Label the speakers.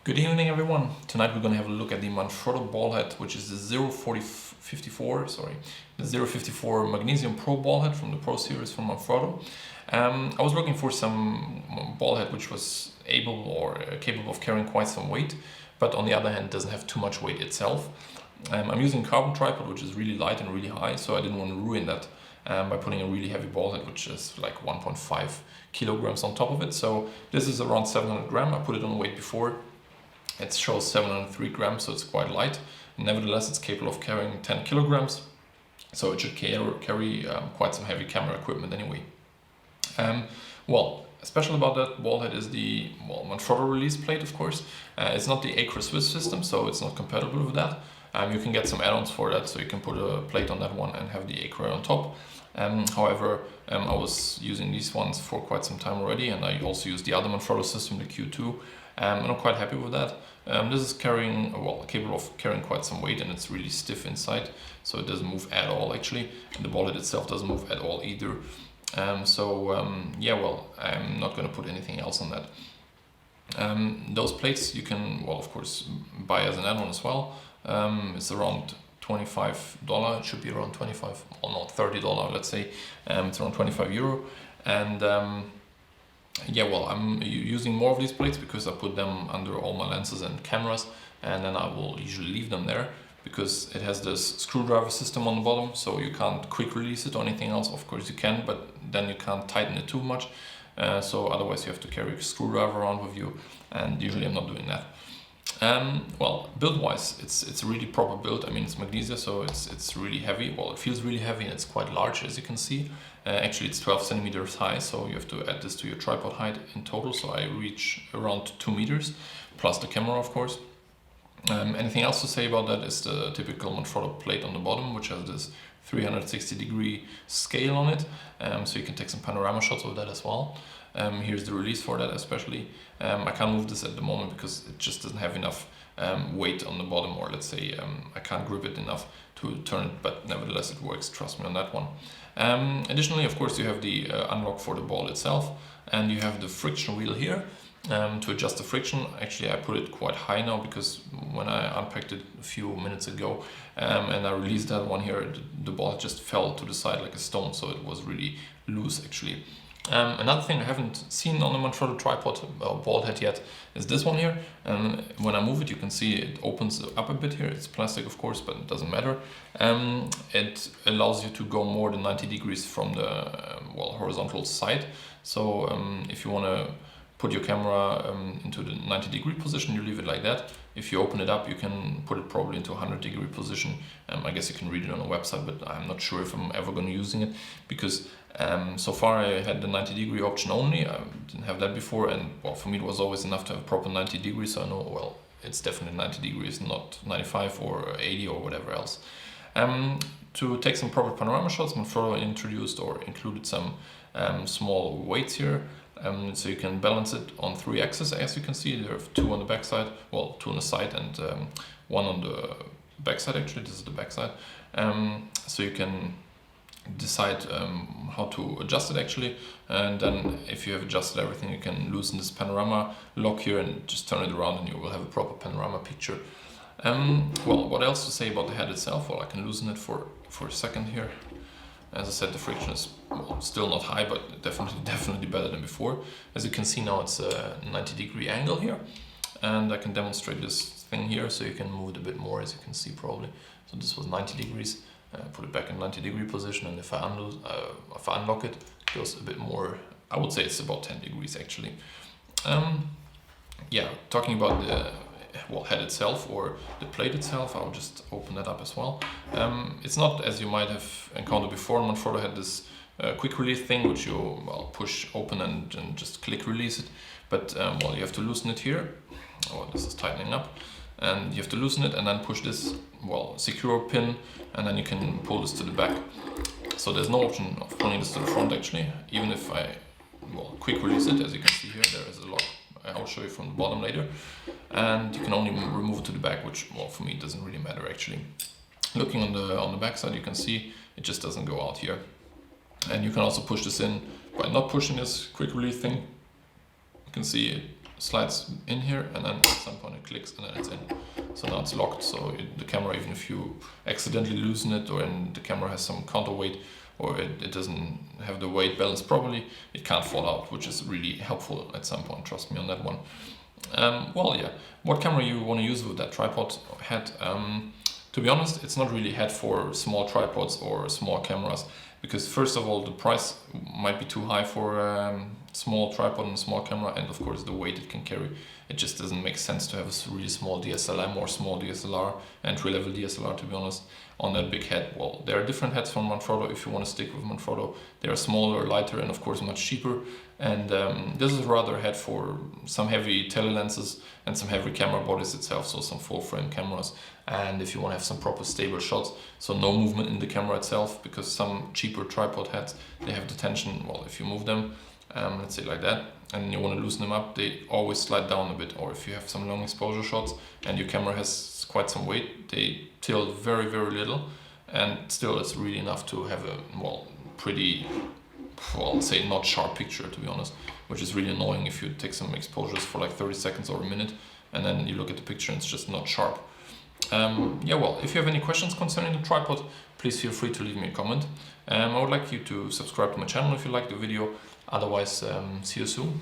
Speaker 1: Good evening, everyone. Tonight we're going to have a look at the Manfrotto Ballhead, which is the 054 Magnesium Pro Ballhead from the Pro Series from Manfrotto. I was looking for some ballhead which was able or capable of carrying quite some weight, but on the other hand doesn't have too much weight itself. I'm using a carbon tripod, which is really light and really high, so I didn't want to ruin that by putting a really heavy ballhead, which is like 1.5 kilograms on top of it. So this is around 700 grams. I put it on weight before. It shows 703 grams, so it's quite light. Nevertheless, it's capable of carrying 10 kilograms, so it should carry quite some heavy camera equipment anyway. Special about that ballhead is the Manfrotto release plate, of course. It's not the Acro Swiss system, so it's not compatible with that. You can get some add-ons for that, so you can put a plate on that one and have the Acro on top. However, I was using these ones for quite some time already, and I also use the other Manfrotto system, the Q2, and I'm quite happy with that. This is capable of carrying quite some weight, and it's really stiff inside, so it doesn't move at all actually. And the ballhead itself doesn't move at all either. I'm not going to put anything else on that. Those plates you can, of course, buy as an add-on as well. It's around $25. It should be around 25, or not $30, let's say. It's around 25 euro. And I'm using more of these plates because I put them under all my lenses and cameras, and then I will usually leave them there because it has this screwdriver system on the bottom, so you can't quick release it or anything else. Of course you can, but then you can't tighten it too much. So otherwise you have to carry a screwdriver around with you, and usually I'm not doing that. Build-wise, it's a really proper build. I mean, it's magnesia, so it's really heavy. Well, it feels really heavy, and it's quite large, as you can see. Actually, it's 12 centimeters high, so you have to add this to your tripod height in total. So I reach around 2 meters, plus the camera, of course. Anything else to say about that is the typical Manfrotto plate on the bottom, which has this 360-degree scale on it, so you can take some panorama shots of that as well. Here's the release for that especially. I can't move this at the moment because it just doesn't have enough weight on the bottom, or let's say I can't grip it enough to turn it, but nevertheless it works, trust me on that one. Additionally, of course, you have the unlock for the ball itself, and you have the friction wheel here. To adjust the friction, actually I put it quite high now because when I unpacked it a few minutes ago and I released that one here, the ball just fell to the side like a stone, so it was really loose actually. Another thing I haven't seen on the Manfrotto tripod ballhead yet is this one here. When I move it, you can see it opens up a bit here. It's plastic, of course, but it doesn't matter. It allows you to go more than 90 degrees from the horizontal side. So if you want to put your camera into the 90-degree position, you leave it like that. If you open it up, you can put it probably into a 100-degree position. I guess you can read it on the website, but I'm not sure if I'm ever going to using it because so far I had the 90-degree option only. I didn't have that before, and for me it was always enough to have proper 90 degrees, so I know, it's definitely 90 degrees, not 95 or 80 or whatever else. To take some proper panorama shots, Manfrotto introduced or included some small weights here. So you can balance it on 3 axes, as you can see. There are 2 on the back side, 2 on the side and 1 on the back side actually. This is the back side. So you can decide how to adjust it actually, and then if you have adjusted everything, you can loosen this panorama lock here and just turn it around and you will have a proper panorama picture. What else to say about the head itself? I can loosen it for a second here. As I said, the friction is still not high, but definitely better than before. As you can see now, it's a 90-degree angle here, and I can demonstrate this thing here so you can move it a bit more, as you can see probably. So this was 90 degrees. Put it back in 90-degree position, and if I unlock it, it goes a bit more. I would say it's about 10 degrees actually. Talking about the head itself or the plate itself, I'll just open that up as well. It's not, as you might have encountered before, Manfrotto had this quick release thing which you push open and just click release it, but you have to loosen it here. This is tightening up, and you have to loosen it and then push this secure pin, and then you can pull this to the back. So there's no option of pulling this to the front actually, even if I quick release it. As you can see here, there is a lock. I'll show you from the bottom later, and you can only remove it to the back, which for me it doesn't really matter actually. Looking on the back side, you can see it just doesn't go out here, and you can also push this in by not pushing this quick release thing. You can see slides in here, and then at some point it clicks and then it's in. So now it's locked, so the camera, even if you accidentally loosen it, or the camera has some counterweight, or it doesn't have the weight balanced properly, it can't fall out, which is really helpful at some point, trust me on that one. Well, yeah, what camera you want to use with that tripod head? To be honest, it's not really head for small tripods or small cameras, because first of all, the price might be too high for small tripod and small camera, and of course the weight it can carry. It just doesn't make sense to have a really small DSLM or small DSLR, entry-level DSLR, to be honest, on that big head. Well, there are different heads from Manfrotto if you want to stick with Manfrotto. They are smaller, lighter, and of course much cheaper. And this is rather a head for some heavy telelenses and some heavy camera bodies itself, so some full-frame cameras. And if you want to have some proper stable shots, so no movement in the camera itself, because some cheaper tripod heads, they have the tension, well, if you move them, let's say like that, and you want to loosen them up, they always slide down a bit. Or if you have some long exposure shots and your camera has quite some weight, they tilt very, very little, and still it's really enough to have a, well, pretty, well, say not sharp picture, to be honest, which is really annoying if you take some exposures for like 30 seconds or a minute, and then you look at the picture and it's just not sharp. Yeah, well, if you have any questions concerning the tripod, please feel free to leave me a comment. I would like you to subscribe to my channel if you like the video. Otherwise, see you soon.